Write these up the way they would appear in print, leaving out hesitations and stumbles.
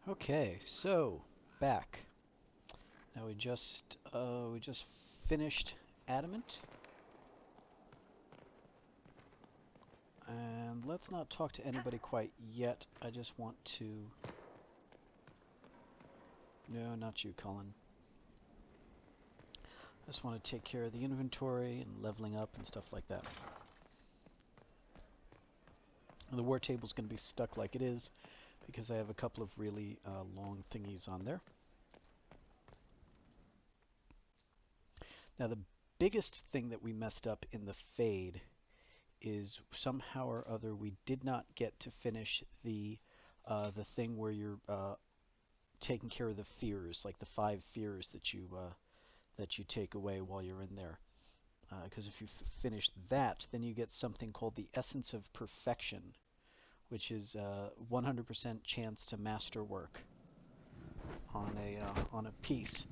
Okay, so back. Now we just finished Adamant, and let's not talk to anybody quite yet. I just want to. No, not you, Colin. I just want to take care of the inventory and leveling up and stuff like that. And the war table's going to be stuck like it is because I have a couple of really long thingies on there. Now the biggest thing that we messed up in the fade is somehow or other we did not get to finish the thing where you're taking care of the fears, like the 5 fears that you take away while you're in there. Because if you finish that, then you get something called the Essence of Perfection, which is 100% chance to masterwork on a piece,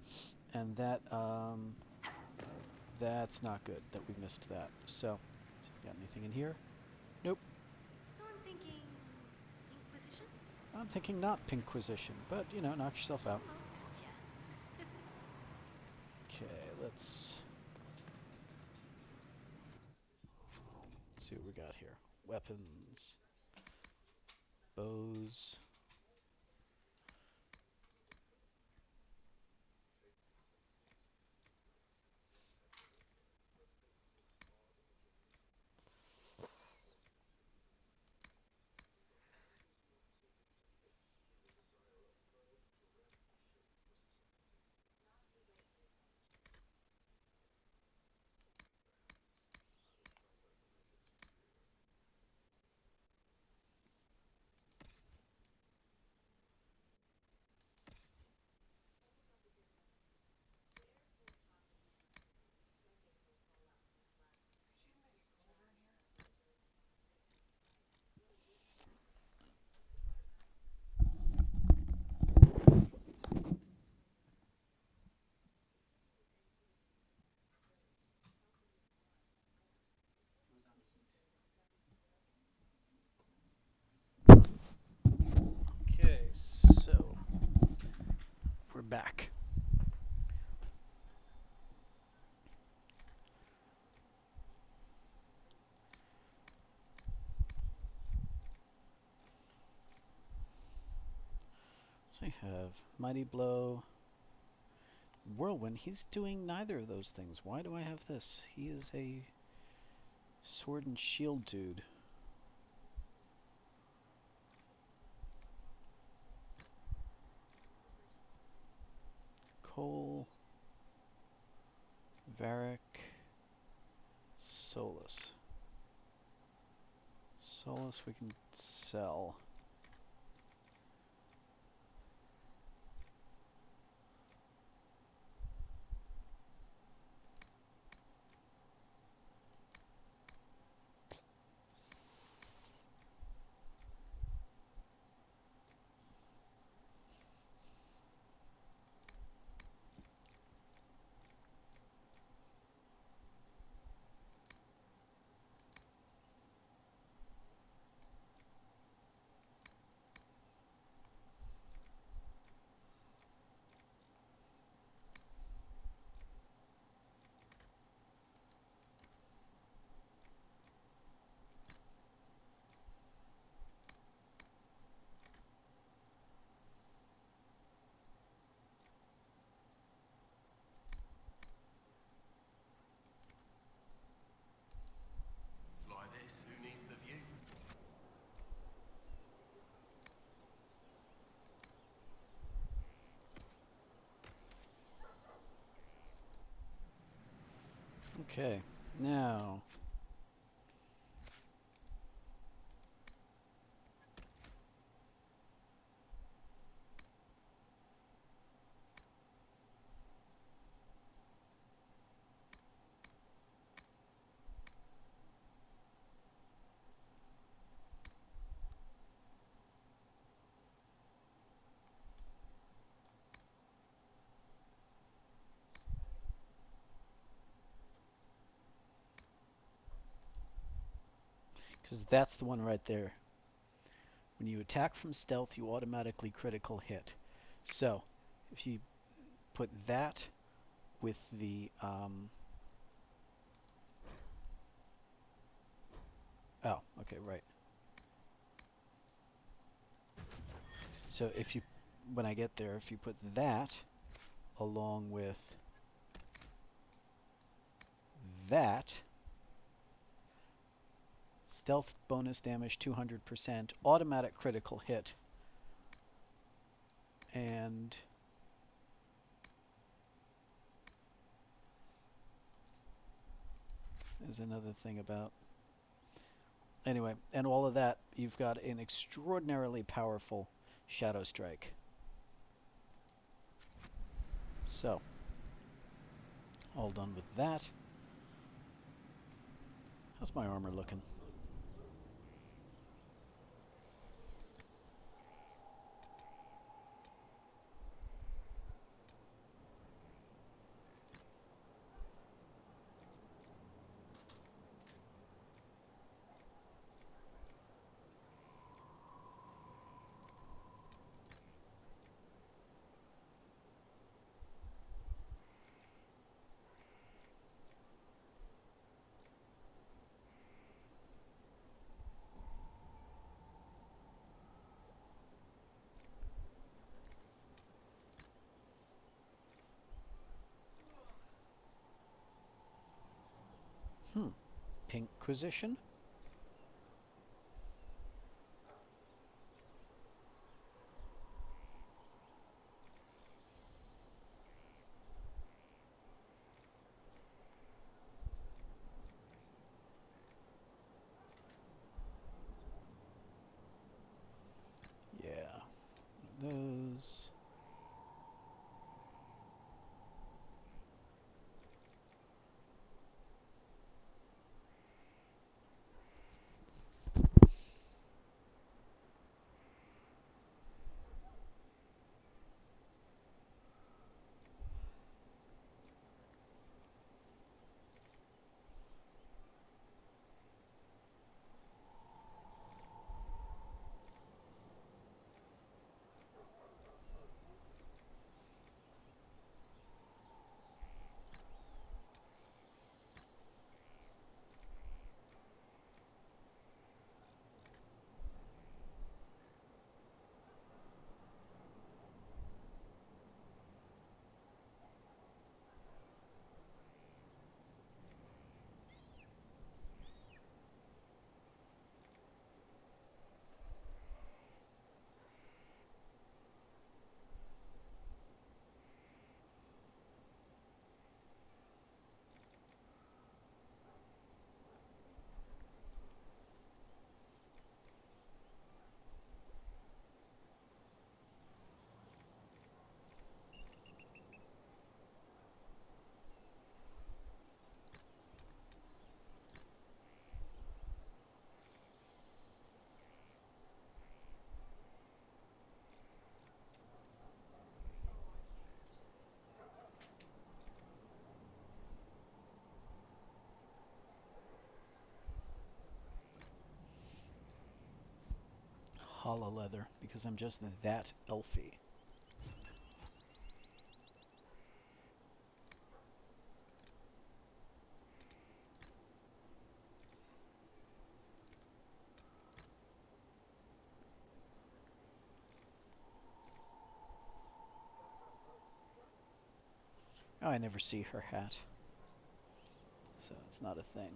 and that's not good that we missed that. So, got anything in here? Nope. So I'm thinking Inquisition? I'm thinking not Pinkquisition, but you know, knock yourself out. Almost gotcha. Okay, let's see what we got here. Weapons, bows. Okay, so we're back. So I have Mighty Blow, Whirlwind. He's doing neither of those things. Why do I have this? He is a sword and shield dude. Cole, Varric, Solus. Solus we can sell. Like this, who needs the view? Okay, now because that's the one right there. When you attack from stealth, you automatically critical hit. So, if you put that with the oh, okay, right. So if you, when I get there, if you put that along with that, stealth bonus damage 200%, automatic critical hit, and there's another thing about, anyway, and all of that, you've got an extraordinarily powerful Shadow Strike. So, all done with that. How's my armor looking? Pinkquisition? Yeah. Those. Hollow leather, because I'm just that elfy. Oh, I never see her hat, so it's not a thing.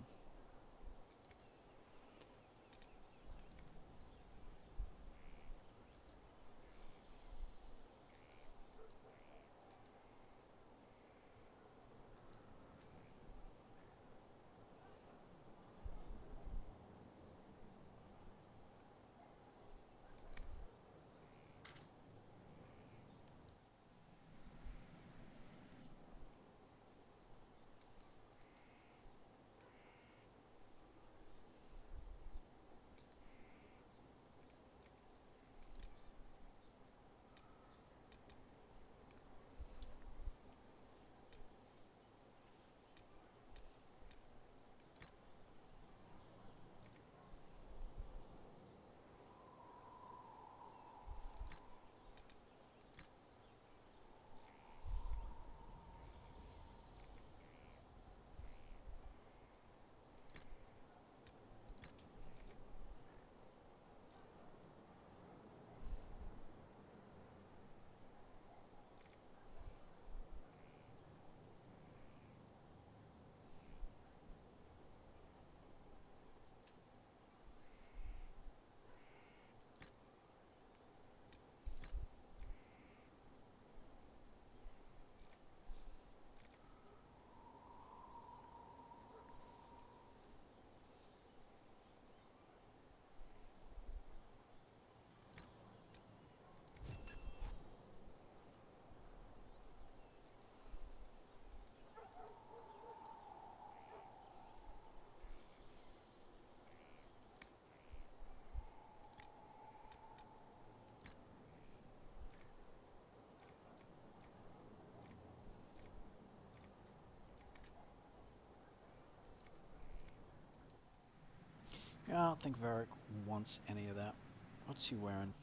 I don't think Varric wants any of that. What's he wearing?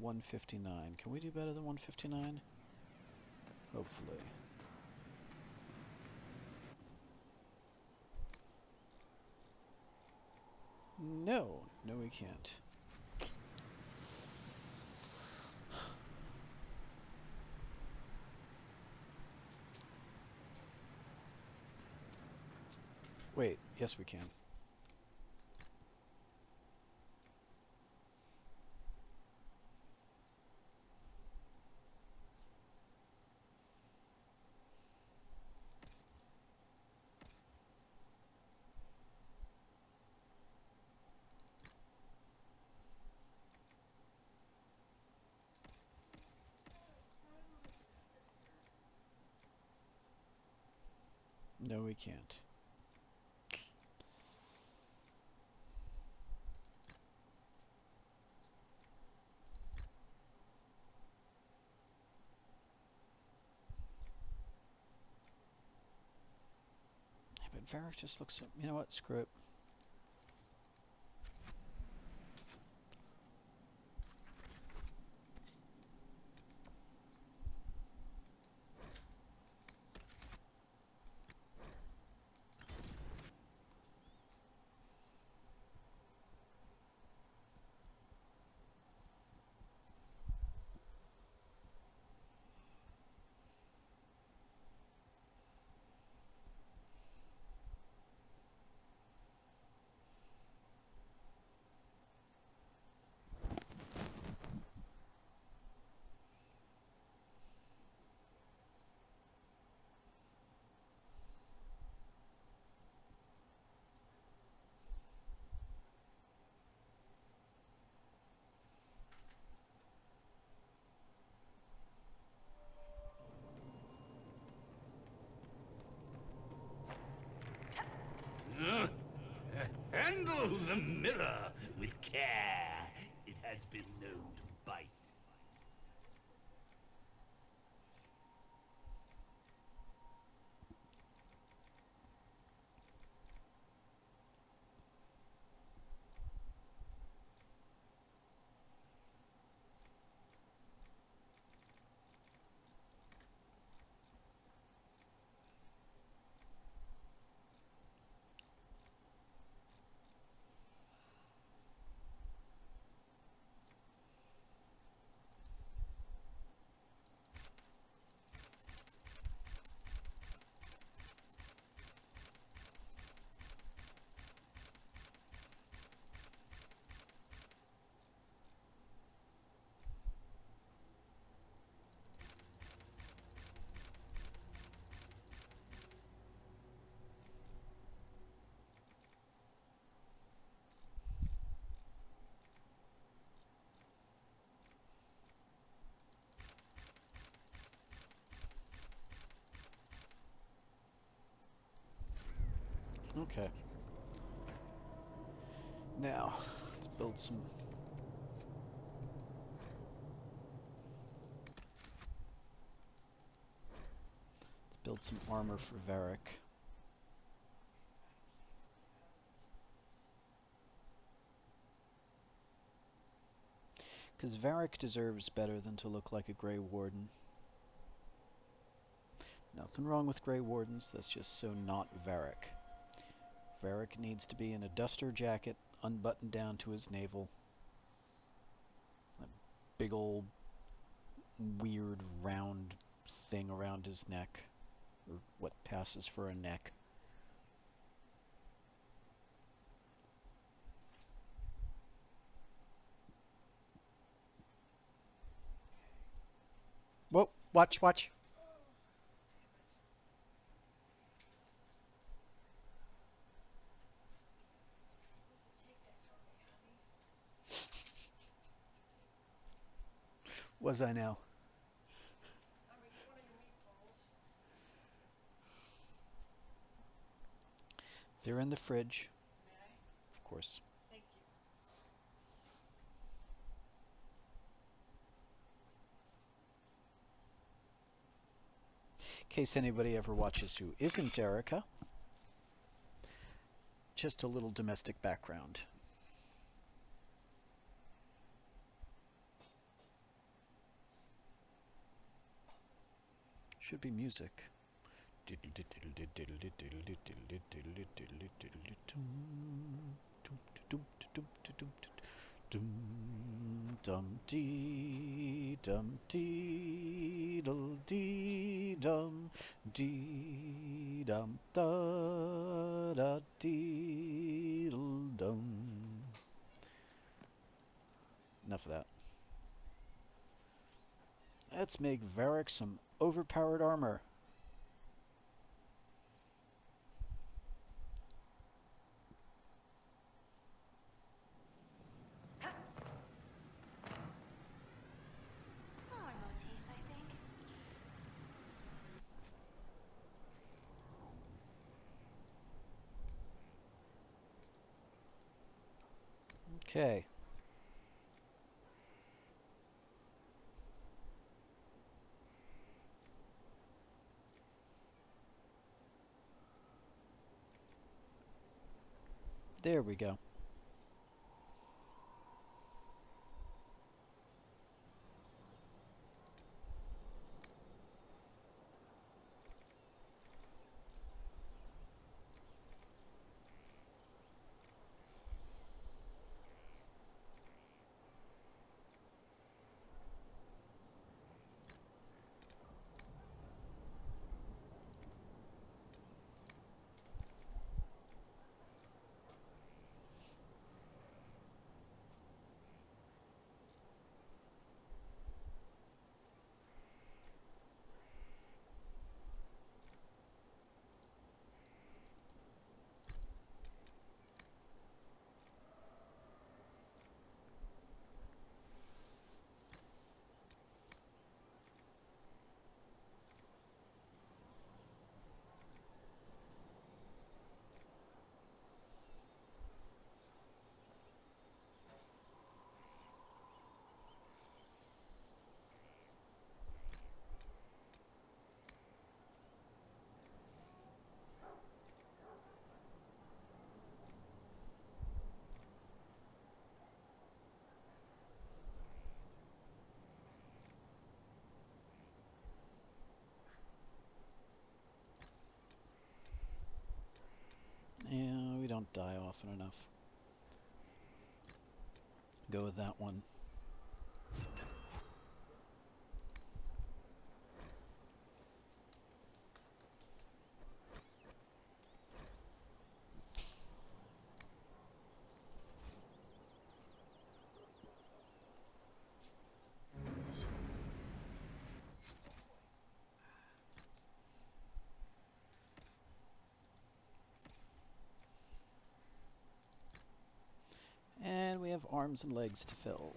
$159. Can we do better than $159? Hopefully. No, no we can't. Wait, yes we can. No we can't. Yeah, but Varric just looks so, you know what, screw it. Handle the mirror with care. It has been known to bite. Okay. Now, let's build some... Let's build some armor for Varric. Because Varric deserves better than to look like a Grey Warden. Nothing wrong with Grey Wardens, that's just so not Varric. Varric needs to be in a duster jacket, unbuttoned down to his navel. A big old weird round thing around his neck, or what passes for a neck. Whoa, watch, watch. Was I now? They're in the fridge. Of course. case anybody ever watches who isn't Erica. Just a little domestic background. Should be music. Dum dee dum deedle dee dum dee dum da da deedle dum. Enough of that. Let's make Varric some overpowered armor. Flower motif, I think. Okay. There we go. Yeah, we don't die often enough. Go with that one. And we have arms and legs to fill.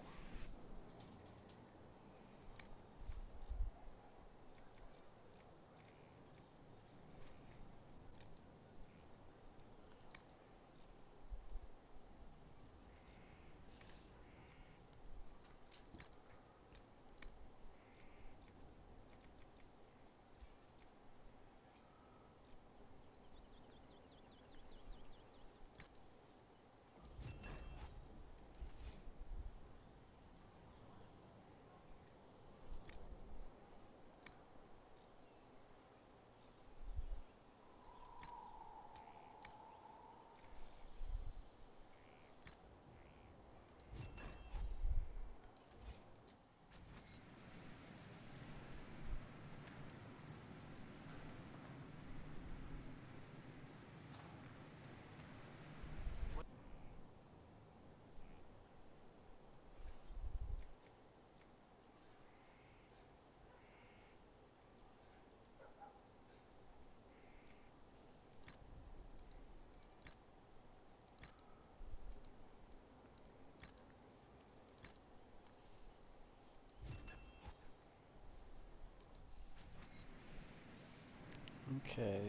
Okay.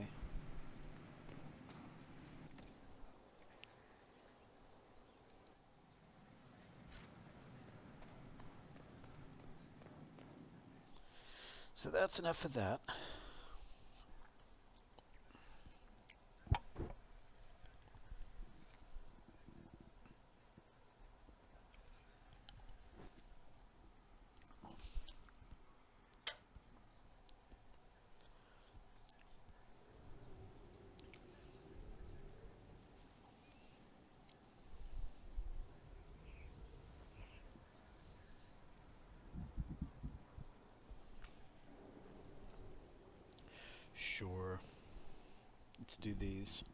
So that's enough of that. let's do these.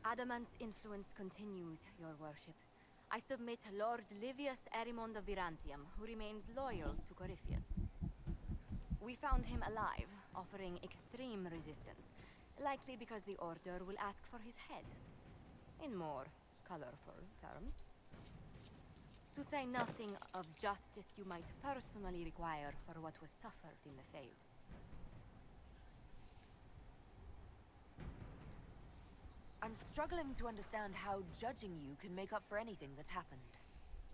Adamant's influence continues, your worship. I submit Lord Livius Erimond of Virantium, who remains loyal to Corypheus. We found him alive, offering extreme resistance, likely because the Order will ask for his head. In more colorful terms. To say nothing of justice you might personally require for what was suffered in the Fade. I'm struggling to understand how judging you can make up for anything that happened.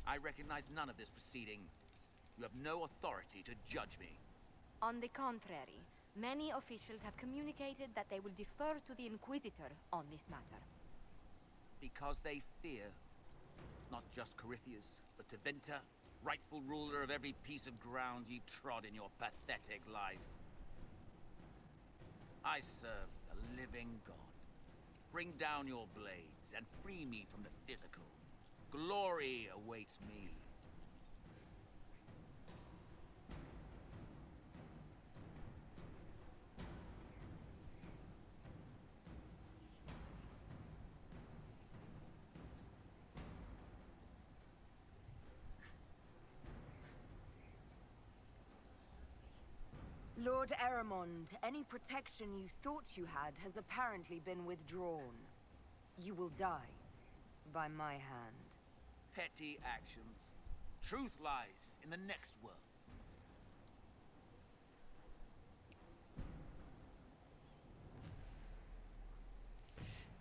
I recognize none of this proceeding. You have no authority to judge me. On the contrary, many officials have communicated that they will defer to the Inquisitor on this matter. Because they fear. Not just Corypheus, but Tevinter, rightful ruler of every piece of ground you trod in your pathetic life. I serve the living God. Bring down your blades and free me from the physical. Glory awaits me. Lord Erimond, any protection you thought you had has apparently been withdrawn. You will die by my hand. Petty actions. Truth lies in the next world.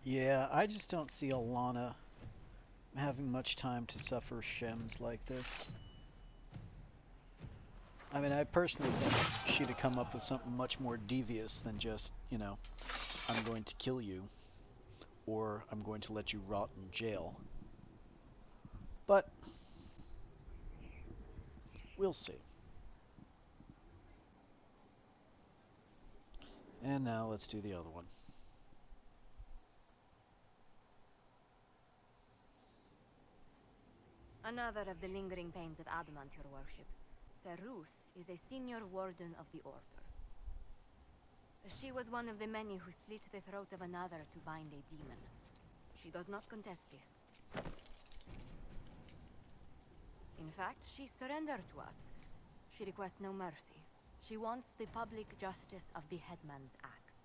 Yeah, I just don't see Alana having much time to suffer shems like this. I mean, I personally think she'd have come up with something much more devious than just, you know, I'm going to kill you, or I'm going to let you rot in jail. But, we'll see. And now let's do the other one. Another of the lingering pains of Adamant, your worship. Ser Ruth is a senior warden of the Order. She was one of the many who slit the throat of another to bind a demon. She does not contest this. In fact, she surrendered to us. She requests no mercy. She wants the public justice of the headman's axe.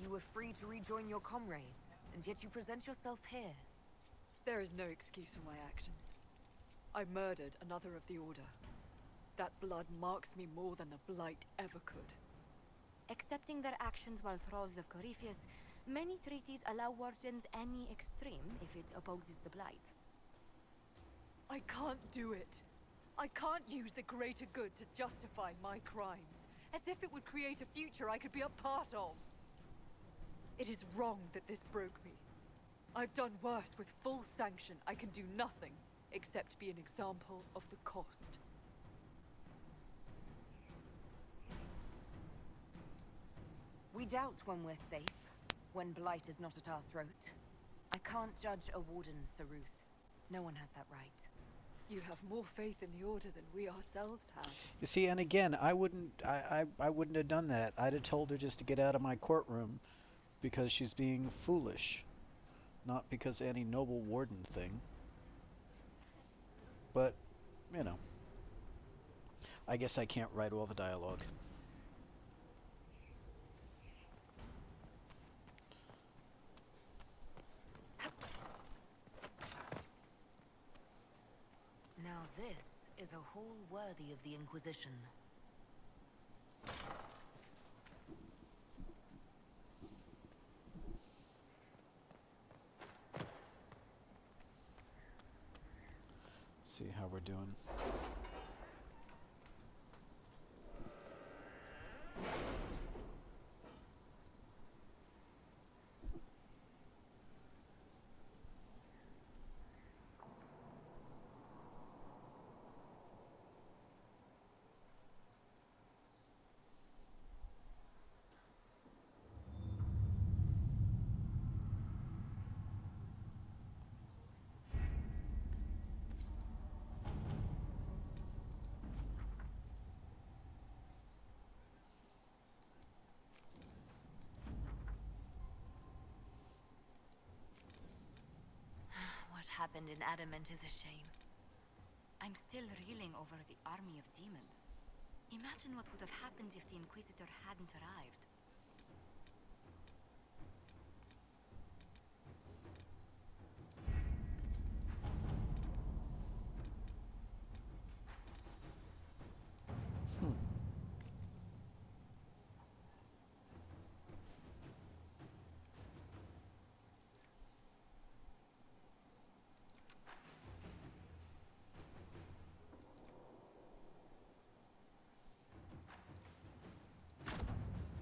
You were free to rejoin your comrades, and yet you present yourself here. There is no excuse for my actions. I murdered another of the Order. That blood marks me more than the Blight ever could. Accepting their actions while thralls of Corypheus, many treaties allow wardens any extreme if it opposes the Blight. I can't do it. I can't use the greater good to justify my crimes, as if it would create a future I could be a part of. It is wrong that this broke me. I've done worse with full sanction. I can do nothing except be an example of the cost. We doubt when we're safe, when Blight is not at our throat. I can't judge a warden, Ser Ruth. No one has that right. You have more faith in the Order than we ourselves have. You see, and again, I wouldn't have done that. I'd have told her just to get out of my courtroom because she's being foolish, not because any noble warden thing. But, you know, I guess I can't write all the dialogue. Now this is a hall worthy of the Inquisition. See how we're doing. happened in Adamant is a shame. I'm still reeling over the army of demons. Imagine what would have happened if the Inquisitor hadn't arrived. Hmm.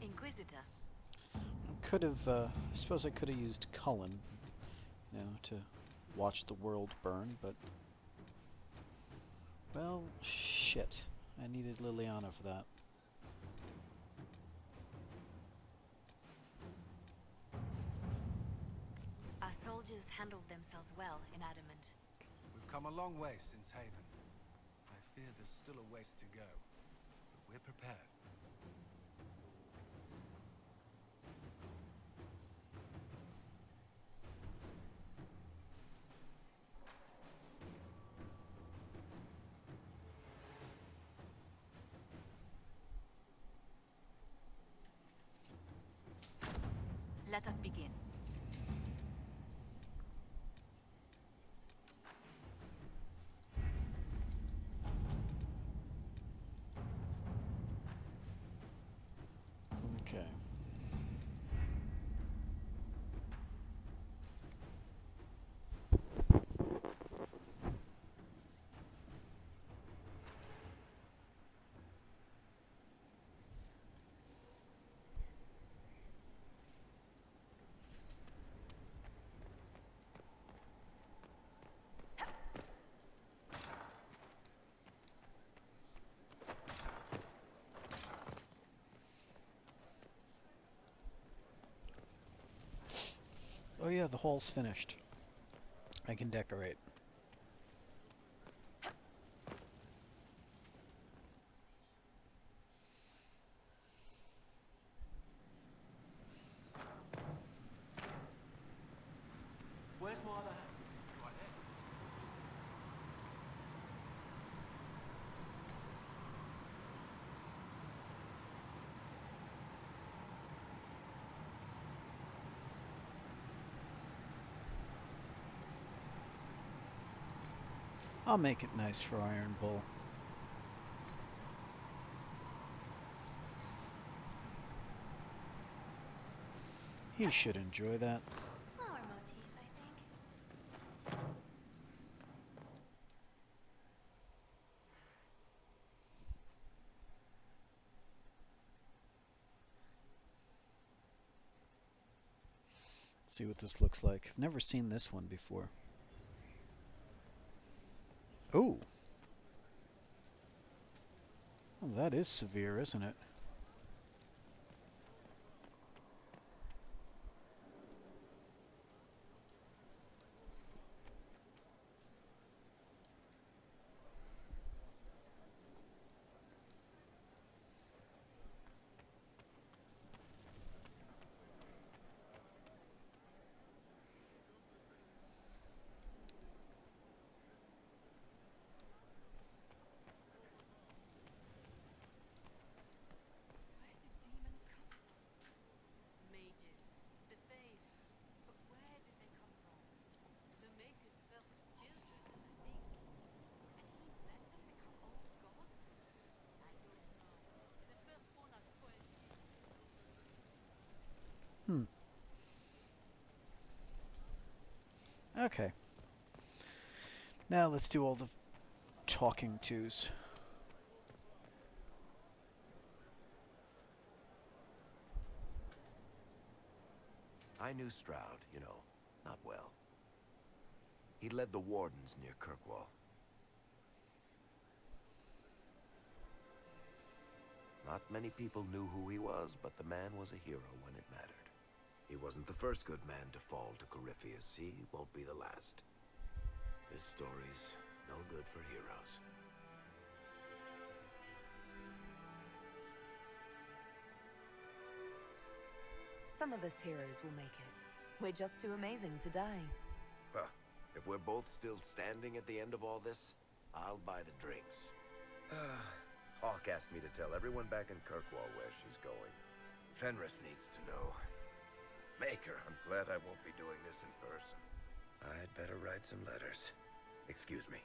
Inquisitor. Could have, I suppose I could have used Cullen, to watch the world burn, but, well, shit. I needed Liliana for that. Our soldiers handled themselves well in Adamant. We've come a long way since Haven. I fear there's still a ways to go, but we're prepared. Let us begin. Okay. Oh yeah, the hall's finished. I can decorate. Where's my other hand? Right there. I'll make it nice for Iron Bull. He should enjoy that. Flower motif, I think. See what this looks like. I've never seen this one before. Ooh. Well, that is severe, isn't it? Where did demons come from? Mages. The Fade. But where did they come from? The Maker's first children, I think. And he let them become old gods? I don't know. The firstborn are spoiled children. Hmm. Okay. Now let's do all the talking tos. I knew Stroud, not well. He led the Wardens near Kirkwall. Not many people knew who he was, but the man was a hero when it mattered. He wasn't the first good man to fall to Corypheus. He won't be the last. This story's no good for heroes. Some of us heroes will make it. We're just too amazing to die. Well, If we're both still standing at the end of all this, I'll buy the drinks. Hawk asked me to tell everyone back in Kirkwall where she's going. Fenris needs to know. Maker, I'm glad I won't be doing this in person. I'd better write some letters. Excuse me.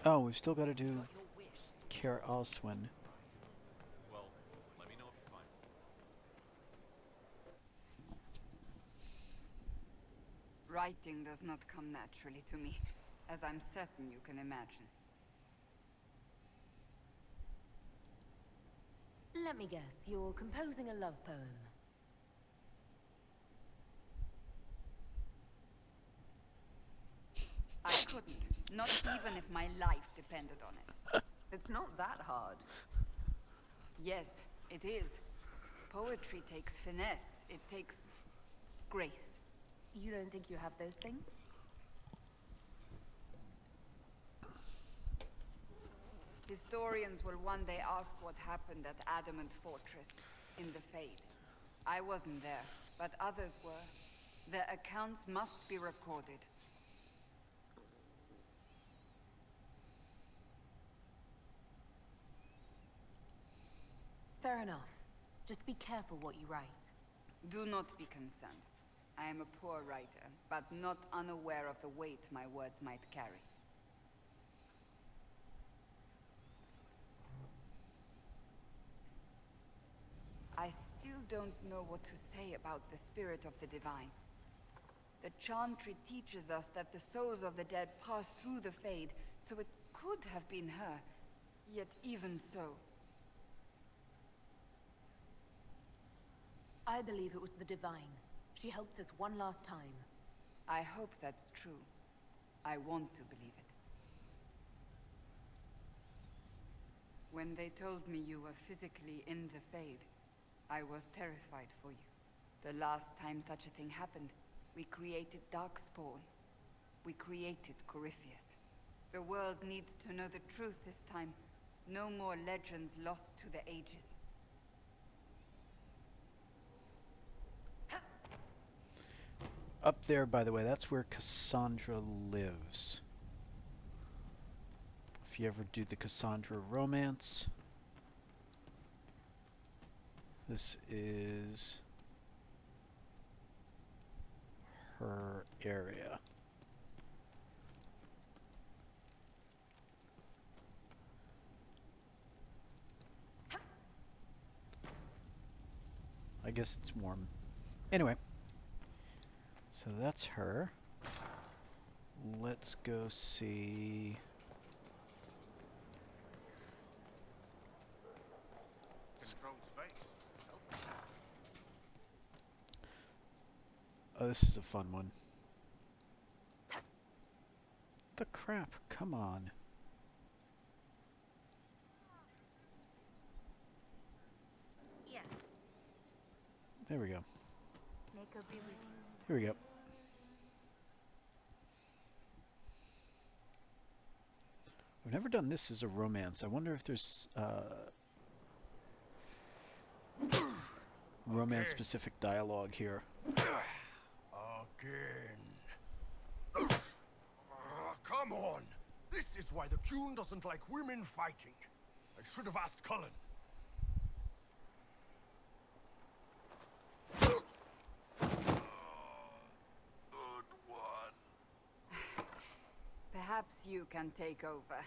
Oh, we've still got to do Caer Oswin. Well, let me know if you find it. Writing does not come naturally to me, as I'm certain you can imagine. Let me guess, you're composing a love poem. I couldn't, not even if my life depended on it. It's not that hard. Yes, it is. Poetry takes finesse, it takes grace. You don't think you have those things? Historians will one day ask what happened at Adamant Fortress, in the Fade. I wasn't there, but others were. Their accounts must be recorded. Fair enough. Just be careful what you write. Do not be concerned. I am a poor writer, but not unaware of the weight my words might carry. I still don't know what to say about the spirit of the divine. The Chantry teaches us that the souls of the dead pass through the Fade, so it could have been her. Yet even so... I believe it was the divine. She helped us one last time. I hope that's true. I want to believe it. When they told me you were physically in the Fade, I was terrified for you. The last time such a thing happened, we created Darkspawn. We created Corypheus. The world needs to know the truth this time. No more legends lost to the ages. Up there, by the way, that's where Cassandra lives. If you ever do the Cassandra romance, this is her area. I guess it's warm. Anyway, so that's her. Let's go see... Controlled space. Oh, this is a fun one. The crap, come on. Yes. There we go. Make her be with you. Here we go. I've never done this as a romance. I wonder if there's romance-specific dialogue here. Again. Come on! This is why the Qun doesn't like women fighting. I should have asked Cullen. Good one. Perhaps you can take over.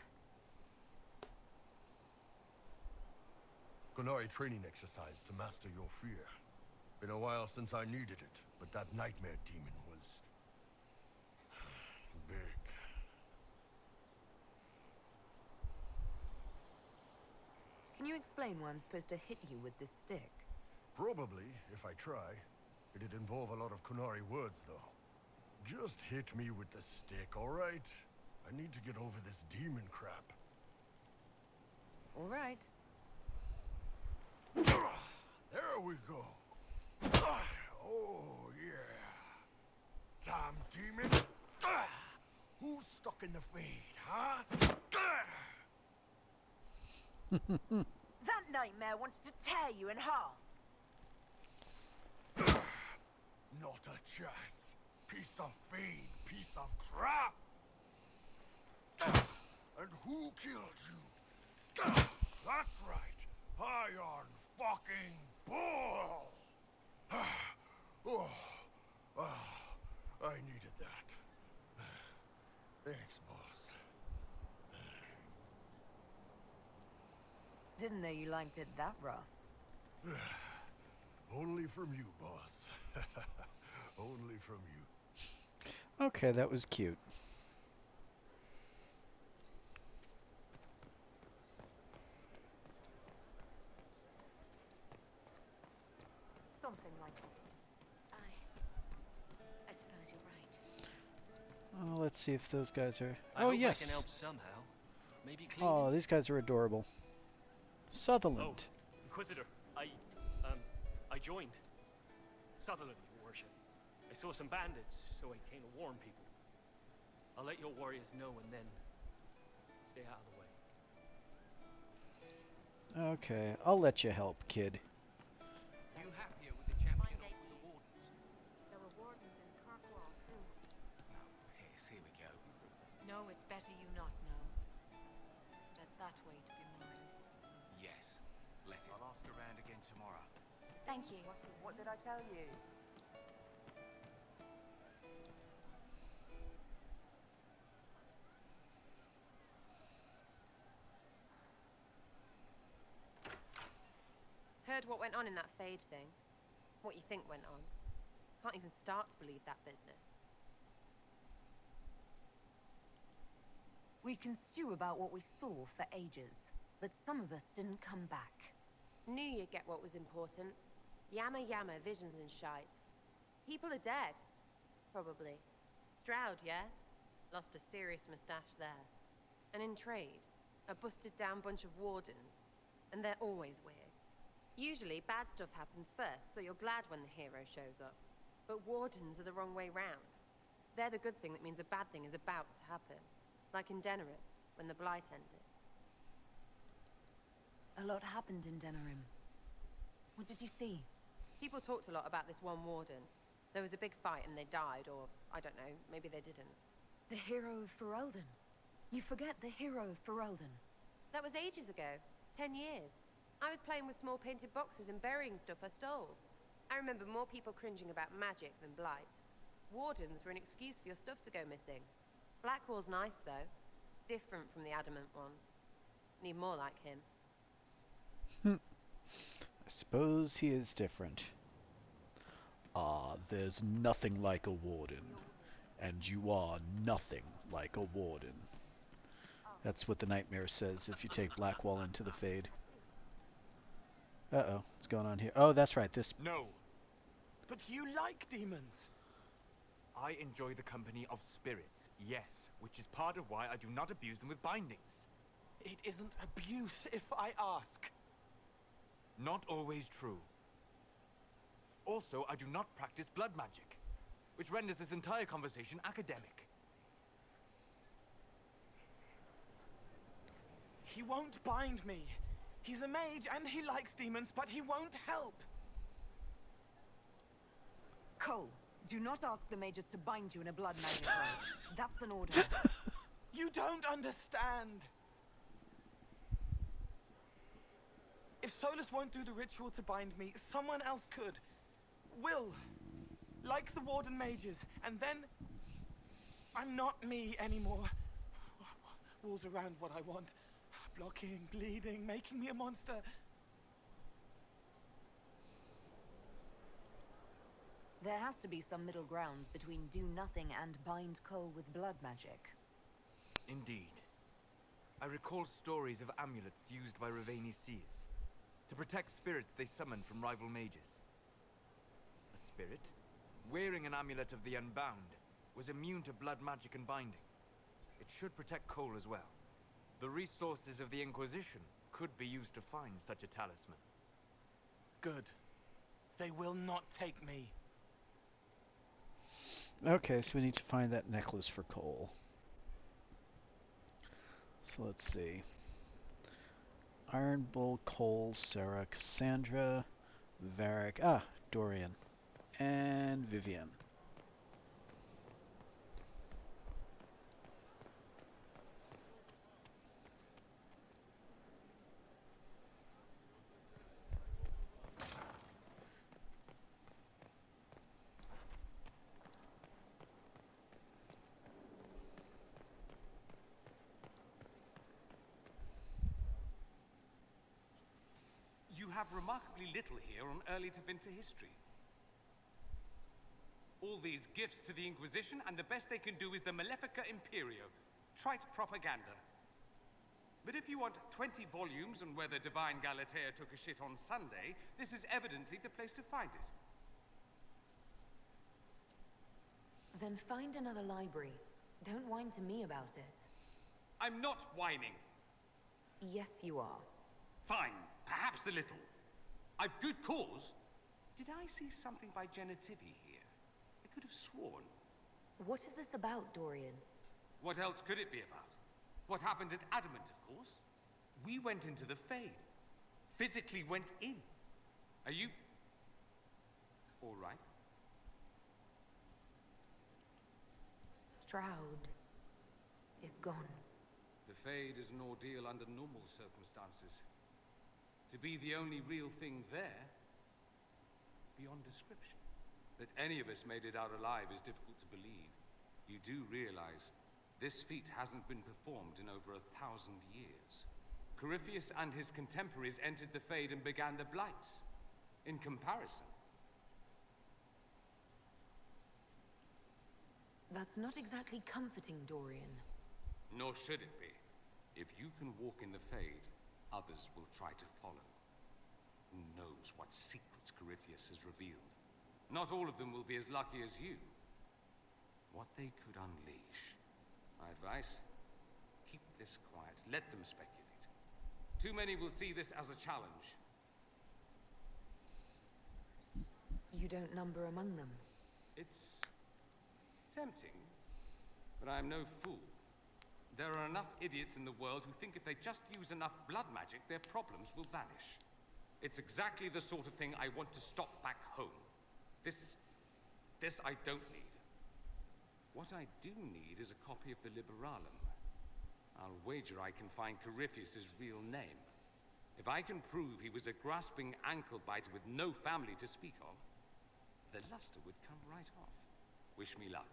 Qunari training exercise to master your fear. Been a while since I needed it, but that nightmare demon was... big. Can you explain why I'm supposed to hit you with this stick? Probably, if I try. It'd involve a lot of Qunari words, though. Just hit me with the stick, alright? I need to get over this demon crap. All right. There we go. Oh, yeah. Damn demon. Who stuck in the Fade, huh? That nightmare wanted to tear you in half. Not a chance. Piece of Fade, piece of crap. And who killed you? That's right. Iron fucking Bull. I needed that. Thanks, boss. Didn't know you liked it that rough. Only from you, boss. Only from you. Okay, that was cute. Something like that. I suppose you're right. Let's see if those guys are... I Oh, hope yes! I can help somehow. Maybe clean. Oh, these guys are adorable. Sutherland. Oh, Inquisitor, I joined. Sutherland, Your Worship. I saw some bandits, so I came to warn people. I'll let your warriors know and then stay out of the way. Okay, I'll let you help, kid. You happier with the champion or with the wardens? There were wardens in Kirkwall, too. Oh, piss, here we go. No, it's better you not know. Let that weight be mine. Yes, let it. I'll ask around again tomorrow. Thank you. What did I tell you? Heard what went on in that Fade thing. What you think went on. Can't even start to believe that business. We can stew about what we saw for ages, but some of us didn't come back. Knew you'd get what was important. Yammer yammer, visions and shite. People are dead. Probably. Stroud, yeah? Lost a serious moustache there. And in trade, a busted down bunch of wardens. And they're always weird. Usually, bad stuff happens first, so you're glad when the hero shows up. But wardens are the wrong way round. They're the good thing that means a bad thing is about to happen. Like in Denerim, when the Blight ended. A lot happened in Denerim. What did you see? People talked a lot about this one warden. There was a big fight and they died, or, I don't know, maybe they didn't. The hero of Ferelden. You forget the hero of Ferelden. That was ages ago. 10 years. I was playing with small painted boxes and burying stuff I stole. I remember more people cringing about magic than Blight. Wardens were an excuse for your stuff to go missing. Blackwall's nice, though. Different from the Adamant ones. Need more like him. I suppose he is different. Ah, there's nothing like a warden. And you are nothing like a warden. That's what the nightmare says if you take Blackwall into the Fade. Uh-oh, what's going on here? Oh, that's right, this... No. But you like demons. I enjoy the company of spirits, yes, which is part of why I do not abuse them with bindings. It isn't abuse if I ask. Not always true. Also, I do not practice blood magic, which renders this entire conversation academic. He won't bind me. He's a mage and he likes demons, but he won't help. Cole, do not ask the mages to bind you in a blood magic rite. That's an order. You don't understand. If Solus won't do the ritual to bind me, someone else could. Will. Like the Warden mages. And then... I'm not me anymore. Walls around what I want. Blocking, bleeding, making me a monster. There has to be some middle ground between do nothing and bind Cole with blood magic. Indeed. I recall stories of amulets used by Raveni seers to protect spirits they summoned from rival mages. A spirit, wearing an amulet of the Unbound, was immune to blood magic and binding. It should protect Cole as well. The resources of the Inquisition could be used to find such a talisman. Good. They will not take me. Okay, so we need to find that necklace for Cole. So let's see. Iron Bull, Cole, Sarah, Cassandra, Varric, Dorian, and Vivian. You have remarkably little here on early to Vinter history. All these gifts to the Inquisition, and the best they can do is the Malefica Imperio. Trite propaganda. But if you want 20 volumes on whether Divine Galatea took a shit on Sunday, this is evidently the place to find it. Then find another library. Don't whine to me about it. I'm not whining. Yes, you are. Fine, perhaps a little. I've good cause. Did I see something by Genitivi here? I could have sworn. What is this about, Dorian? What else could it be about? What happened at Adamant, of course. We went into the Fade. Physically went in. Are you... all right? Stroud is gone. The Fade is an ordeal under normal circumstances. To be the only real thing there, beyond description. That any of us made it out alive is difficult to believe. You do realize this feat hasn't been performed in over 1,000 years. Corypheus and his contemporaries entered the Fade and began the Blights. In comparison. That's not exactly comforting, Dorian. Nor should it be. If you can walk in the Fade, others will try to follow. Who knows what secrets Corypheus has revealed? Not all of them will be as lucky as you. What they could unleash. My advice? Keep this quiet. Let them speculate. Too many will see this as a challenge. You don't number among them. It's tempting, but I'm no fool. There are enough idiots in the world who think if they just use enough blood magic, their problems will vanish. It's exactly the sort of thing I want to stop back home. This I don't need. What I do need is a copy of the Liberalum. I'll wager I can find Corypheus's real name. If I can prove he was a grasping ankle-biter with no family to speak of, the luster would come right off. Wish me luck.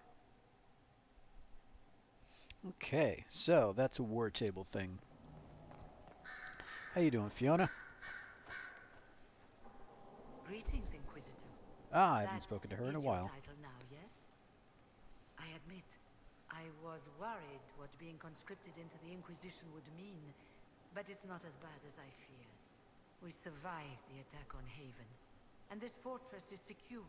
Okay, so that's a war table thing. How you doing, Fiona? Greetings, Inquisitor. I haven't spoken to her in a while. Your title now, yes? I admit, I was worried what being conscripted into the Inquisition would mean, but it's not as bad as I feared. We survived the attack on Haven, and this fortress is secure.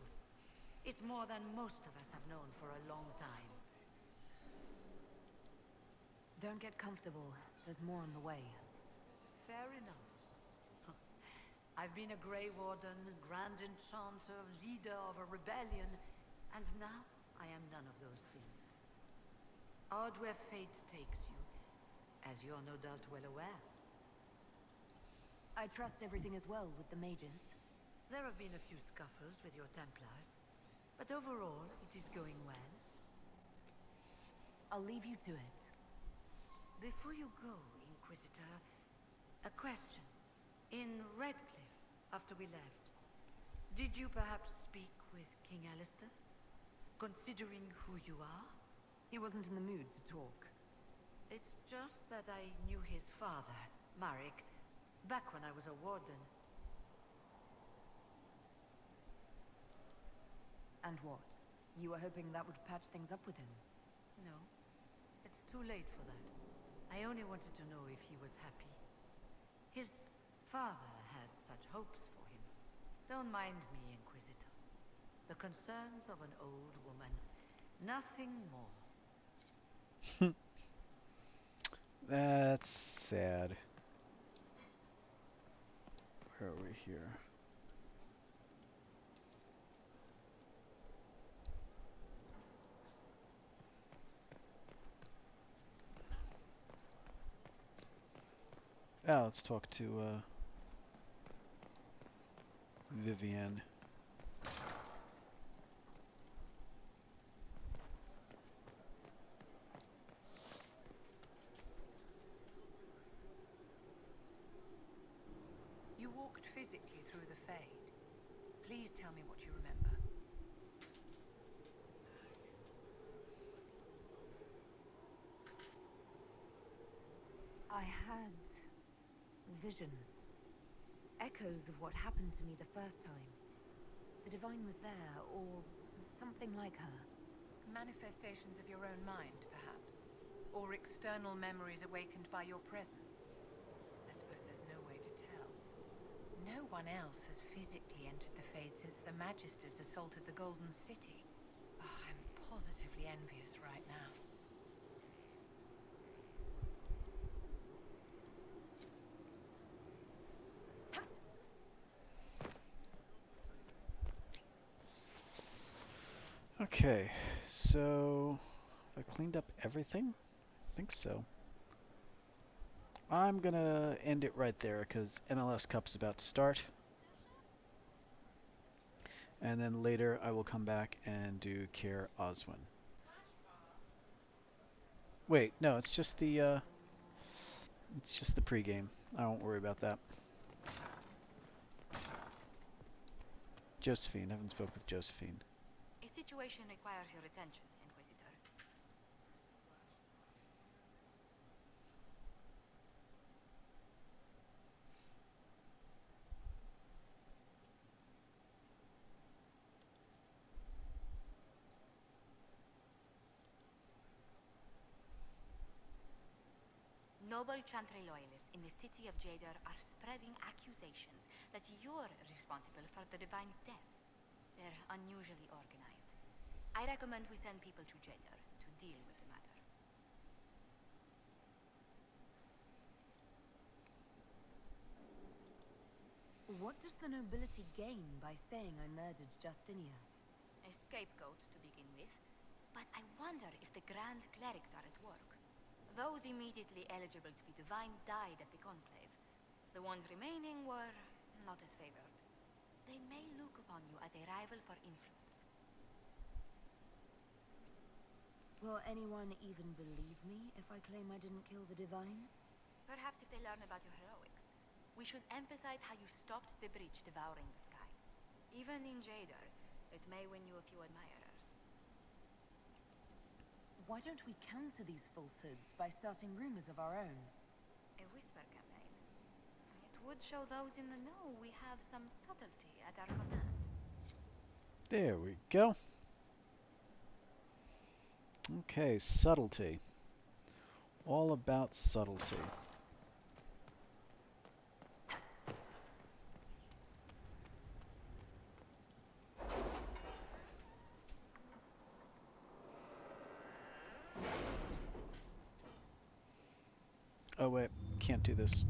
It's more than most of us have known for a long time. Don't get comfortable. There's more on the way. Fair enough. I've been a Grey Warden, Grand Enchanter, leader of a rebellion, and now I am none of those things. Odd where fate takes you, as you're no doubt well aware. I trust everything is well with the mages. There have been a few scuffles with your Templars, but overall, it is going well. I'll leave you to it. Before you go, Inquisitor, a question. In Redcliffe, after we left, did you perhaps speak with King Alistair? Considering who you are? He wasn't in the mood to talk. It's just that I knew his father, Marek, back when I was a warden. And what? You were hoping that would patch things up with him? No. It's too late for that. I only wanted to know if he was happy. His father had such hopes for him. Don't mind me, Inquisitor. The concerns of an old woman. Nothing more. That's sad. Where are we here? let's talk to Vivienne. You walked physically through the Fade. Please tell me what you remember. I had visions. Echoes of what happened to me the first time. The Divine was there, or something like her. Manifestations of your own mind, perhaps? Or external memories awakened by your presence? I suppose there's no way to tell. No one else has physically entered the Fade since the Magisters assaulted the Golden City. Oh, I'm positively envious right now. Okay, so have I cleaned up everything? I think so. I'm gonna end it right there because MLS Cup's about to start. And then later I will come back and do Caer Oswin. Wait, no, it's just the pregame. I won't worry about that. Josephine, I haven't spoke with Josephine. A situation requires your attention, Inquisitor. Noble Chantry loyalists in the city of Caer are spreading accusations that you're responsible for the Divine's death. They're unusually organized. I recommend we send people to Caer to deal with the matter. What does the nobility gain by saying I murdered Justinia? A scapegoat to begin with, but I wonder if the Grand Clerics are at work. Those immediately eligible to be Divine died at the Conclave. The ones remaining were not as favored. They may look upon you as a rival for influence. Will anyone even believe me if I claim I didn't kill the Divine? Perhaps if they learn about your heroics. We should emphasize how you stopped the breach devouring the sky. Even in Caer, it may win you a few admirers. Why don't we counter these falsehoods by starting rumors of our own? A whisper campaign. It would show those in the know we have some subtlety at our command. There we go. Okay, subtlety. All about subtlety. Oh wait, can't do this.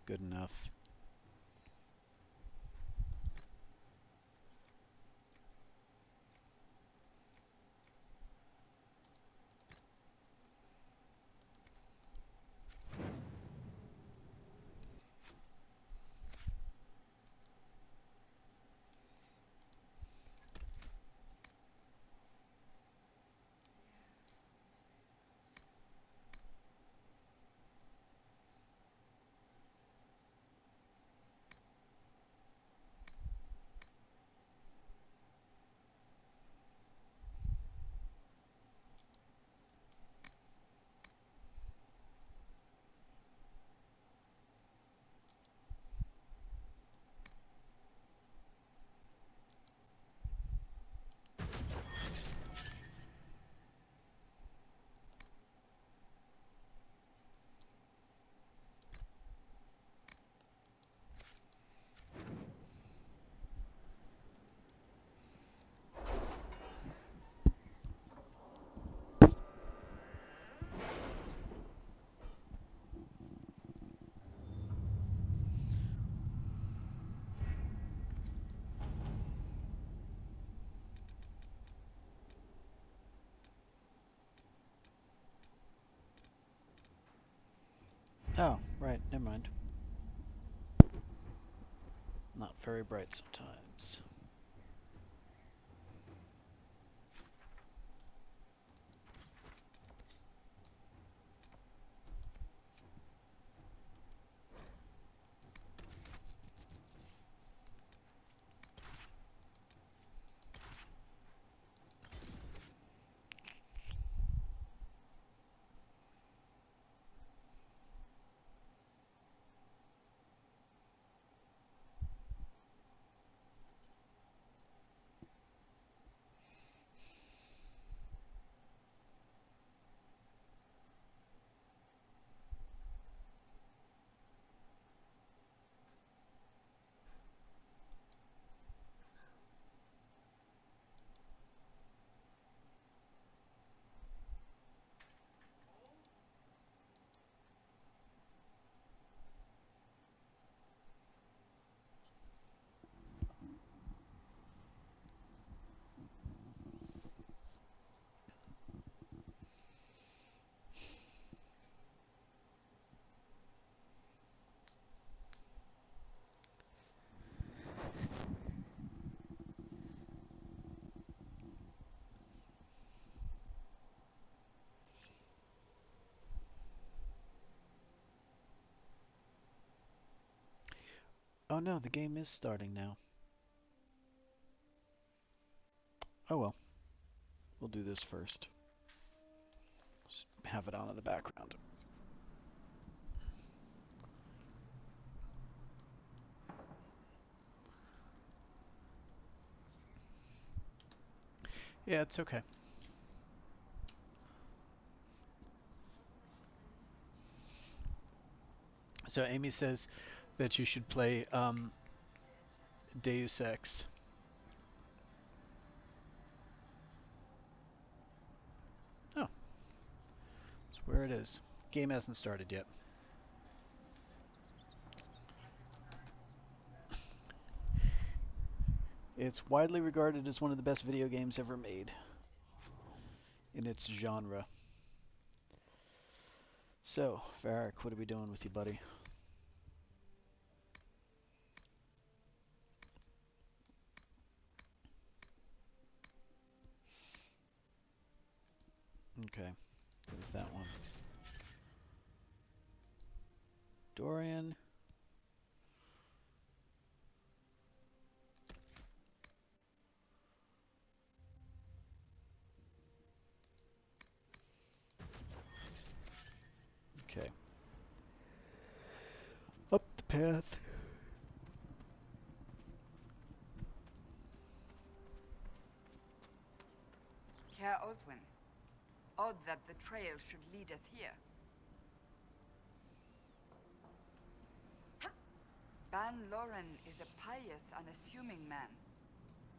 Good enough. Oh, right, never mind. Not very bright sometimes. Oh no, the game is starting now. Oh well. We'll do this first. Just have it on in the background. Yeah, it's okay. So Amy says that you should play Deus Ex. Oh, that's where it is. Game hasn't started yet. It's widely regarded as one of the best video games ever made in its genre. So, Varric, what are we doing with you, buddy? Okay, go with that one. Dorian. Okay. Up the path. Caer Oswin. Odd that the trail should lead us here. Ban Loren is a pious, unassuming man.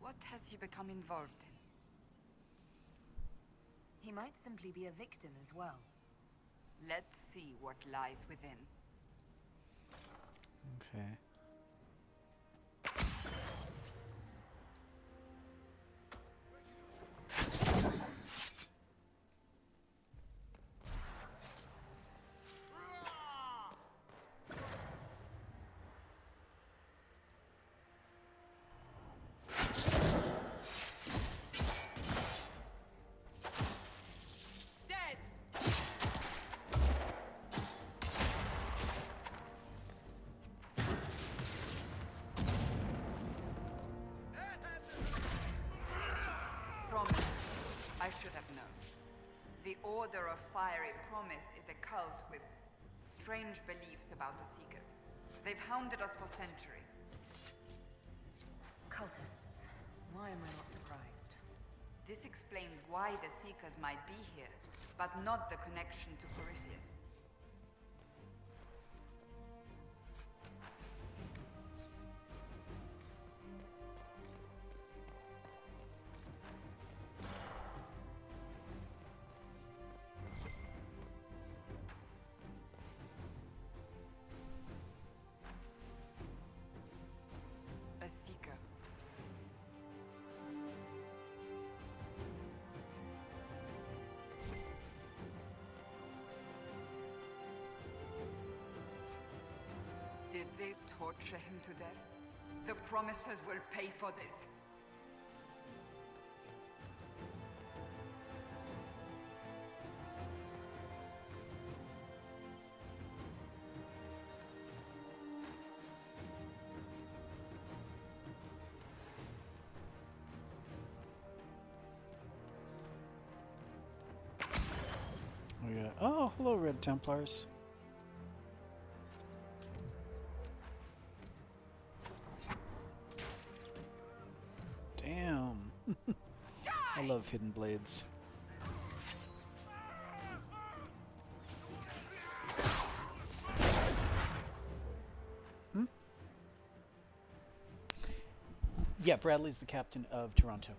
What has he become involved in? He might simply be a victim as well. Let's see what lies within. Okay. Promise. I should have known. The Order of Fiery Promise is a cult with strange beliefs about the Seekers. They've hounded us for centuries. Cultists. Why am I not surprised? This explains why the Seekers might be here, but not the connection to Corypheus. A Seeker. Did they torture him to death? The Promisers will pay for this. Oh, hello, Red Templars. Damn. I love hidden blades. Hmm? Yeah, Bradley's the captain of Toronto.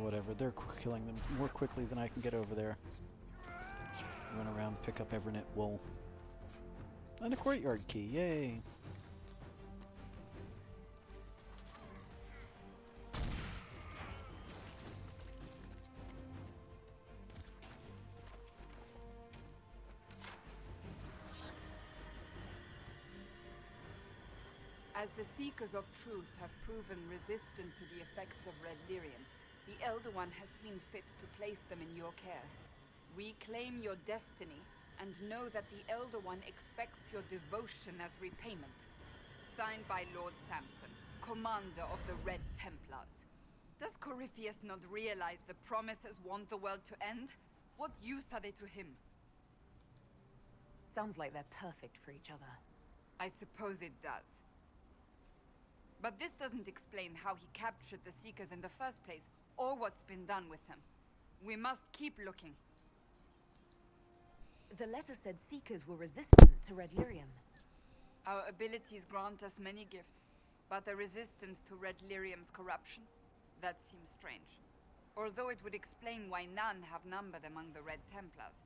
Whatever, they're killing them more quickly than I can get over there. Run around, pick up Evernet wool. And a courtyard key, yay! As the Seekers of Truth have proven resistant to the effects of Red Lyrium, the Elder One has seen fit to place them in your care. Reclaim your destiny, and know that the Elder One expects your devotion as repayment. Signed by Lord Samson, Commander of the Red Templars. Does Corypheus not realize the Promisers want the world to end? What use are they to him? Sounds like they're perfect for each other. I suppose it does. But this doesn't explain how he captured the Seekers in the first place, or what's been done with them. We must keep looking. The letter said Seekers were resistant to Red Lyrium. Our abilities grant us many gifts, but a resistance to Red Lyrium's corruption? That seems strange. Although it would explain why none have numbered among the Red Templars.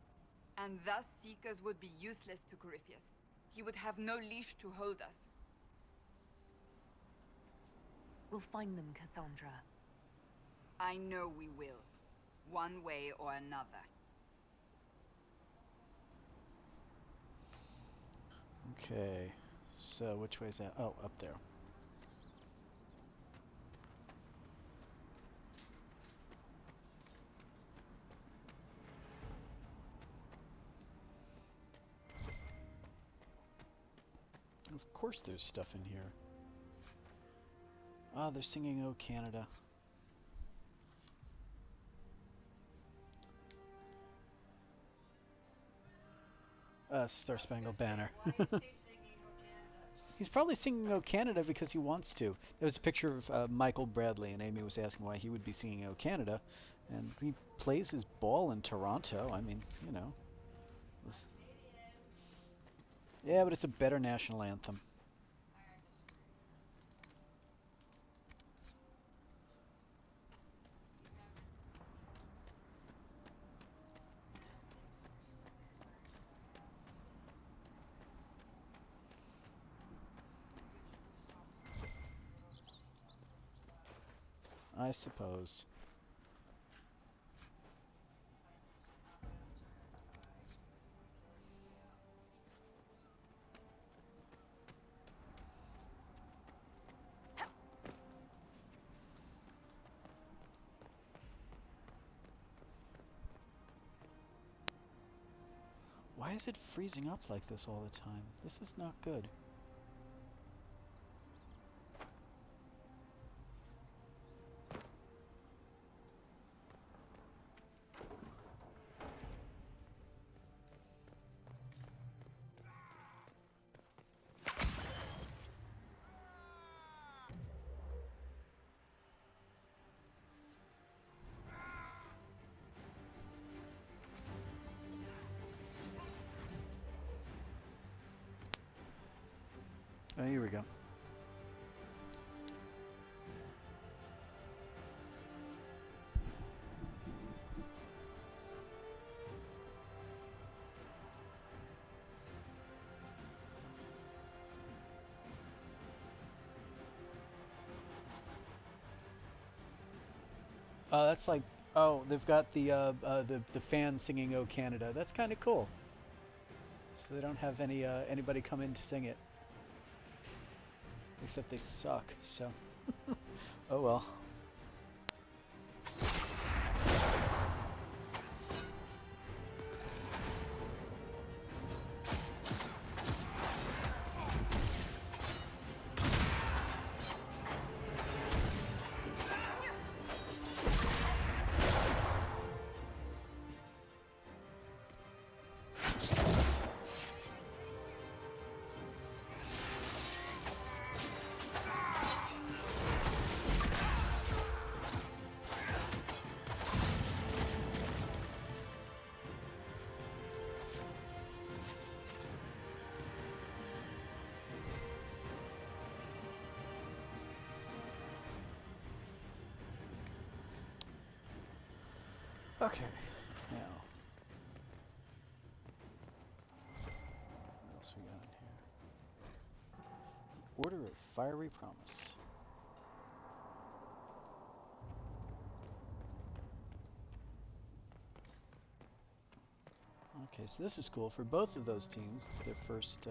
And thus Seekers would be useless to Corypheus. He would have no leash to hold us. We'll find them, Cassandra. I know we will. One way or another. Okay, so which way is that? Oh, up there. Of course there's stuff in here. Ah, they're singing "Oh Canada." Star Spangled Banner. He's probably singing "Oh Canada" because he wants to. There was a picture of Michael Bradley, and Amy was asking why he would be singing "Oh Canada," and he plays his ball in Toronto. I mean, you know. Yeah, but it's a better national anthem. I suppose. Why is it freezing up like this all the time? This is not good. Oh, here we go. That's like, oh, they've got the fans singing "Oh Canada." That's kind of cool. So they don't have anybody come in to sing it, except they suck. So, oh well. Okay, now, what else we got in here? The Order of Fiery Promise. Okay, so this is cool for both of those teams. It's their first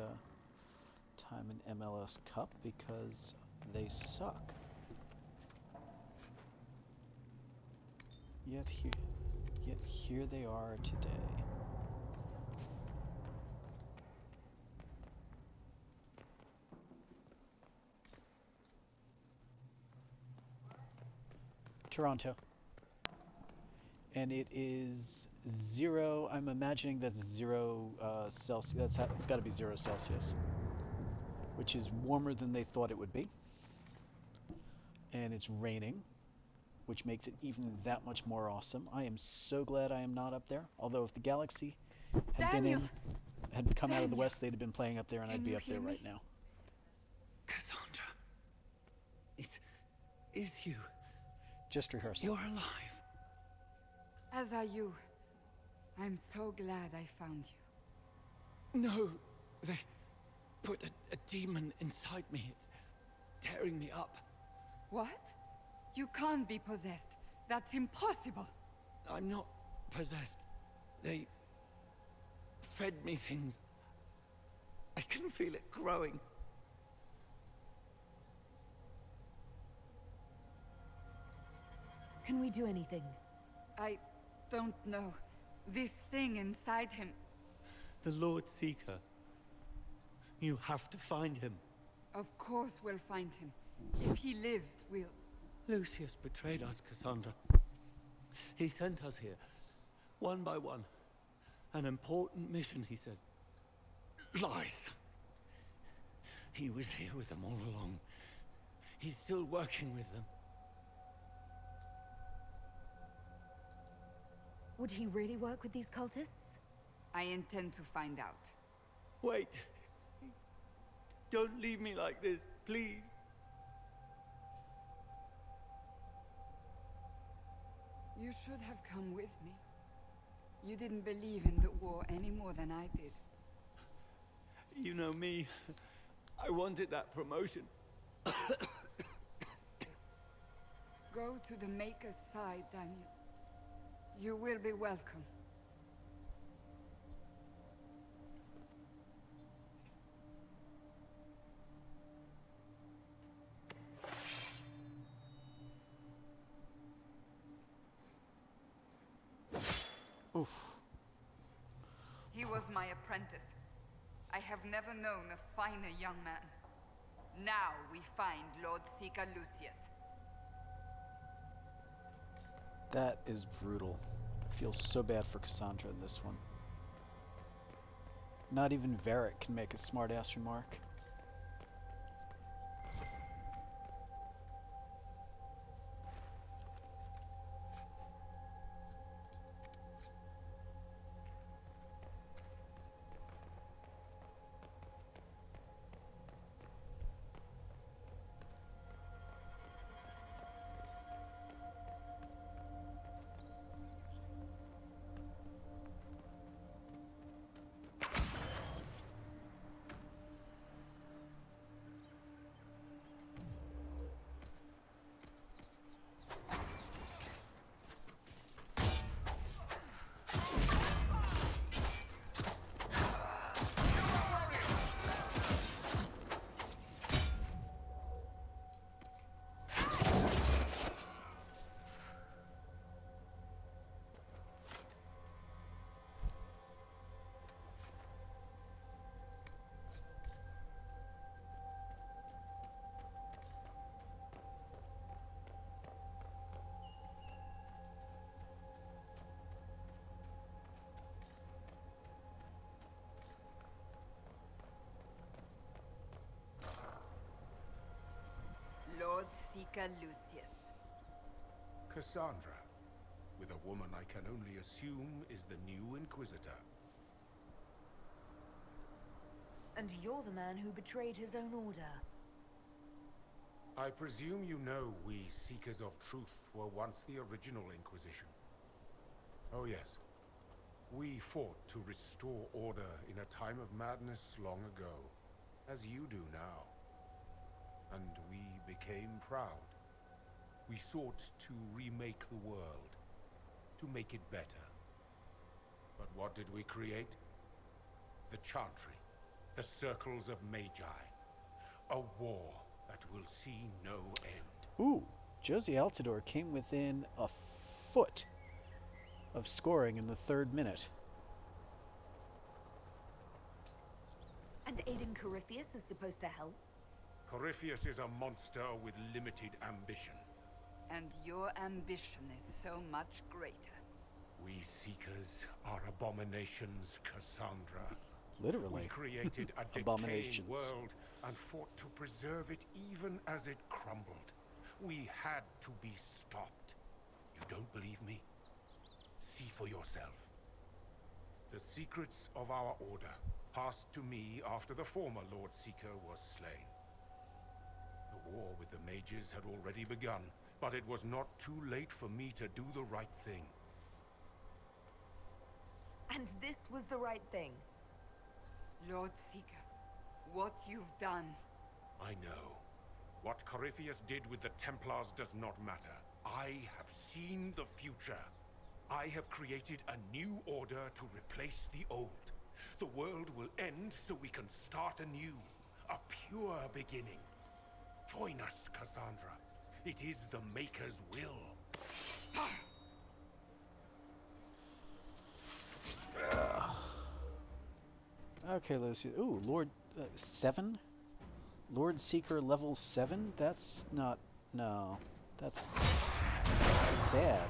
time in MLS Cup because they suck. Yet here they are today. Toronto. And it is 0, I'm imagining that's 0 Celsius, it's got to be 0 Celsius, which is warmer than they thought it would be. And it's raining, which makes it even that much more awesome. I am so glad I am not up there, although if the Galaxy had come out of the west, they'd have been playing up there and I'd be up there right now. Cassandra, it is you. Just rehearsal. You're alive. As are you. I'm so glad I found you. No, they put a demon inside me. It's tearing me up. What? You can't be possessed. That's impossible. I'm not possessed. They fed me things. I can feel it growing. Can we do anything? I don't know. This thing inside him. The Lord Seeker. You have to find him. Of course we'll find him. If he lives, we'll... Lucius betrayed us, Cassandra. He sent us here, one by one. An important mission, he said. Lies. He was here with them all along. He's still working with them. Would he really work with these cultists? I intend to find out. Wait. Don't leave me like this, please. You should have come with me. You didn't believe in the war any more than I did. You know me. I wanted that promotion. Go to the Maker's side, Daniel. You will be welcome. Oof. He was my apprentice. I have never known a finer young man. Now we find Lord Seeker Lucius. That is brutal. I feel so bad for Cassandra in this one. Not even Varric can make a smart-ass remark. Seeker Lucius. Cassandra, with a woman I can only assume is the new Inquisitor. And you're the man who betrayed his own order. I presume you know we Seekers of Truth were once the original Inquisition. Oh yes. We fought to restore order in a time of madness long ago, as you do now. And we became proud. We sought to remake the world, to make it better. But what did we create? The Chantry, the Circles of Magi. A war that will see no end. Ooh, Josie Altidore came within a foot of scoring in the 3rd minute. And aiding Corypheus is supposed to help? Corypheus is a monster with limited ambition. And your ambition is so much greater. We Seekers are abominations, Cassandra. Literally. We created a decaying world and fought to preserve it even as it crumbled. We had to be stopped. You don't believe me? See for yourself. The secrets of our order passed to me after the former Lord Seeker was slain. The war with the mages had already begun, but it was not too late for me to do the right thing. And this was the right thing. Lord Seeker, what you've done. I know. What Corypheus did with the Templars does not matter. I have seen the future. I have created a new order to replace the old. The world will end so we can start anew. A pure beginning. Join us, Cassandra. It is the Maker's will. Okay, Lucy. Ooh, Lord 7? Lord Seeker level 7? That's not... No. That's sad.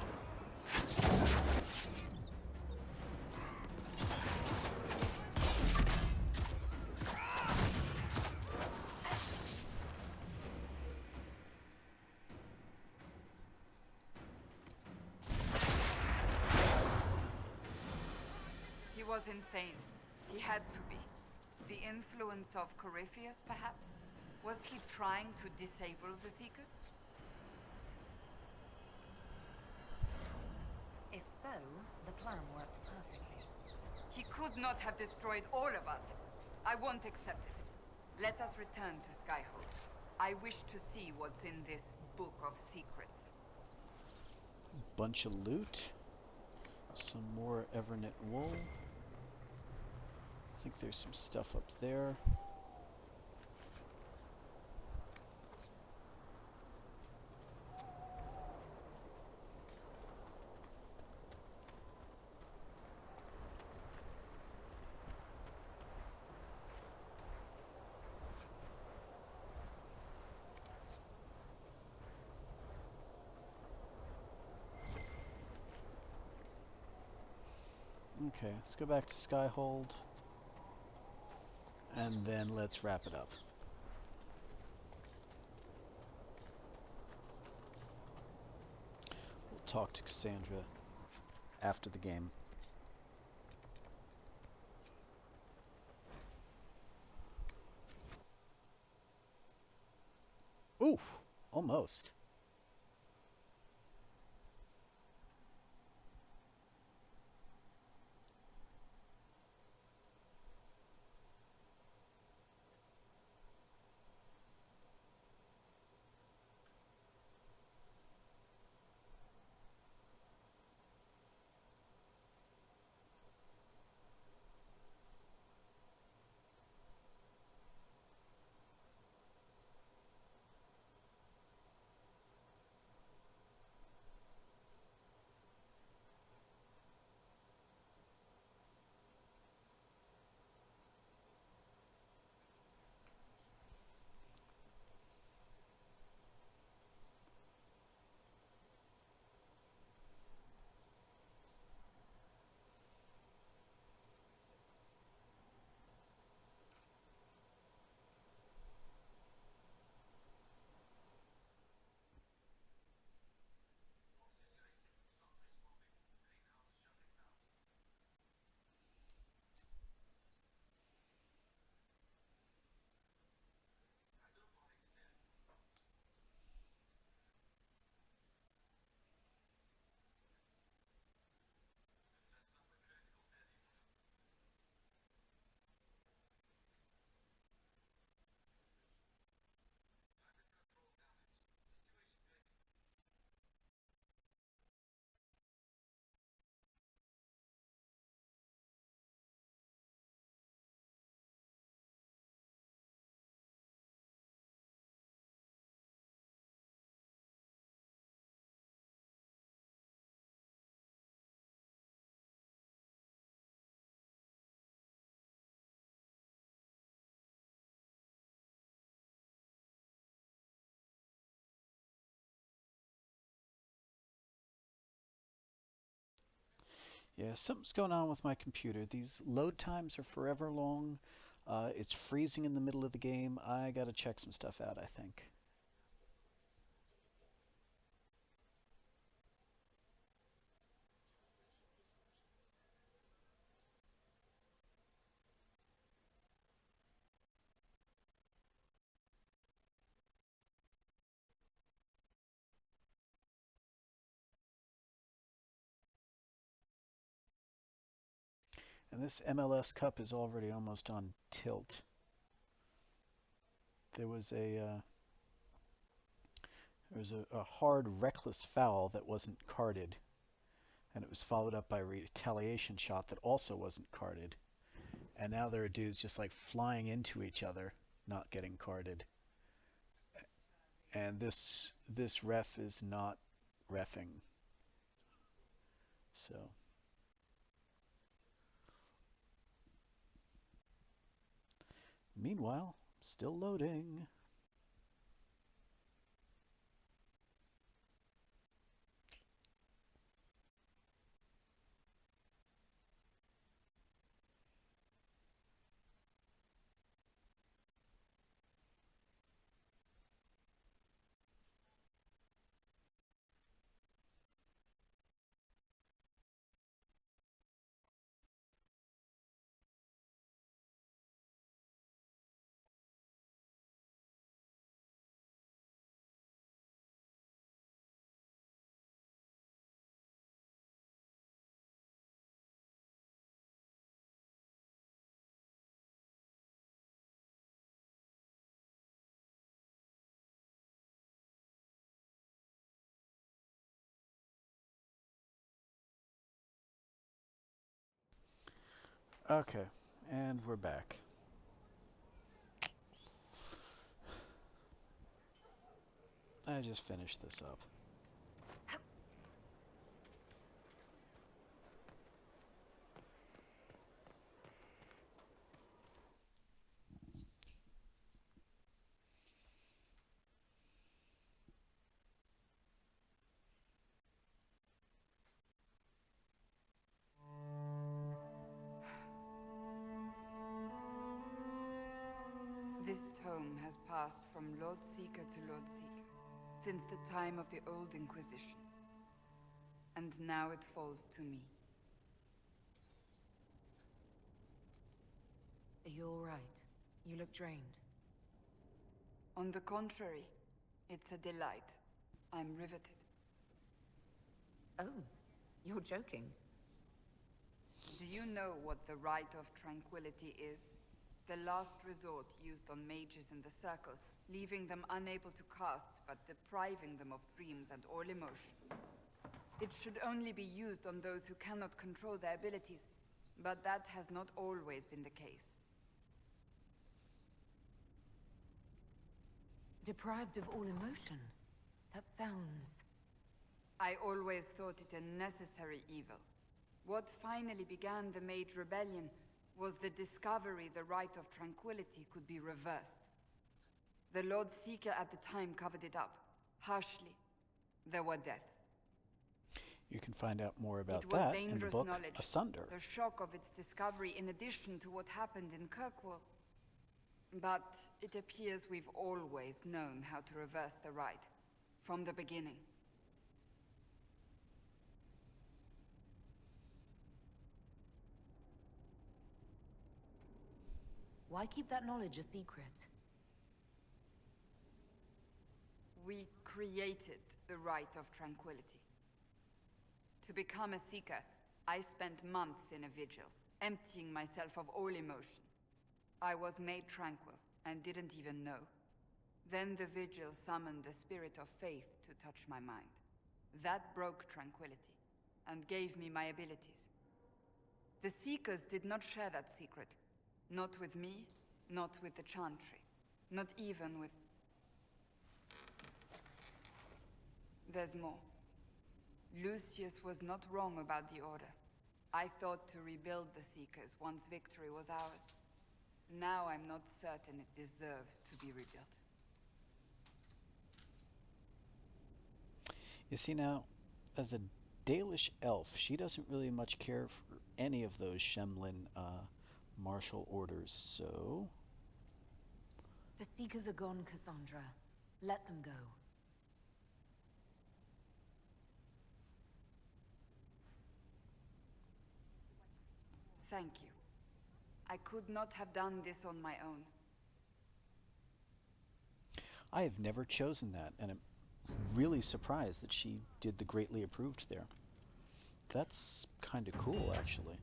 He was insane. He had to be. The influence of Corypheus, perhaps? Was he trying to disable the Seekers? If so, the plan worked perfectly. He could not have destroyed all of us. I won't accept it. Let us return to Skyhold. I wish to see what's in this book of secrets. Bunch of loot. Some more Evernet wool. I think there's some stuff up there. Okay, let's go back to Skyhold. And then let's wrap it up. We'll talk to Cassandra after the game. Oof, almost. Yeah, something's going on with my computer. These load times are forever long. It's freezing in the middle of the game. I gotta check some stuff out, I think. And this MLS Cup is already almost on tilt. There was a hard, reckless foul that wasn't carded, and it was followed up by a retaliation shot that also wasn't carded. And now there are dudes just like flying into each other, not getting carded. And this ref is not reffing. So meanwhile, still loading. Okay, and we're back. I just finished this up. This tome has passed from Lord Seeker to Lord Seeker, since the time of the Old Inquisition. And now it falls to me. Are you all right? You look drained. On the contrary, it's a delight. I'm riveted. Oh, you're joking. Do you know what the Rite of Tranquility is? The last resort used on mages in the Circle, leaving them unable to cast, but depriving them of dreams and all emotion. It should only be used on those who cannot control their abilities, but that has not always been the case. Deprived of all emotion? That sounds... I always thought it a necessary evil. What finally began the Mage Rebellion was the discovery the Rite of Tranquility could be reversed. The Lord Seeker at the time covered it up, harshly. There were deaths. You can find out more about It was that in the dangerous book knowledge. Asunder. The shock of its discovery in addition to what happened in Kirkwall. But it appears we've always known how to reverse the rite. From the beginning. Why keep that knowledge a secret? We created the Rite of Tranquility. To become a Seeker, I spent months in a vigil, emptying myself of all emotion. I was made tranquil, and didn't even know. Then the vigil summoned the spirit of faith to touch my mind. That broke tranquility, and gave me my abilities. The Seekers did not share that secret. Not with me, not with the Chantry, not even with... There's more. Lucius was not wrong about the Order. I thought to rebuild the Seekers once victory was ours. Now I'm not certain it deserves to be rebuilt. You see now, as a Dalish elf. She doesn't really much care for any of those Shemlin martial orders, so... The Seekers are gone, Cassandra. Let them go. Thank you. I could not have done this on my own. I have never chosen that, and I'm really surprised that she did the greatly approved there. That's kind of cool, actually.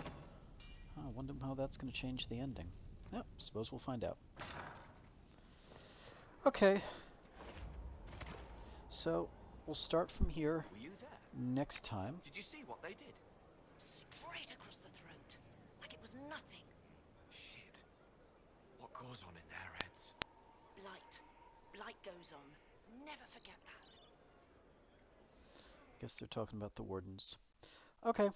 I wonder how that's going to change the ending. Yep, suppose we'll find out. Okay. So, we'll start from here Were you there? next time. Did you see what they did? Straight across the throat, like it was nothing. Shit. What goes on in their heads? Blight. Blight goes on. Never forget that. Guess they're talking about the wardens. Okay.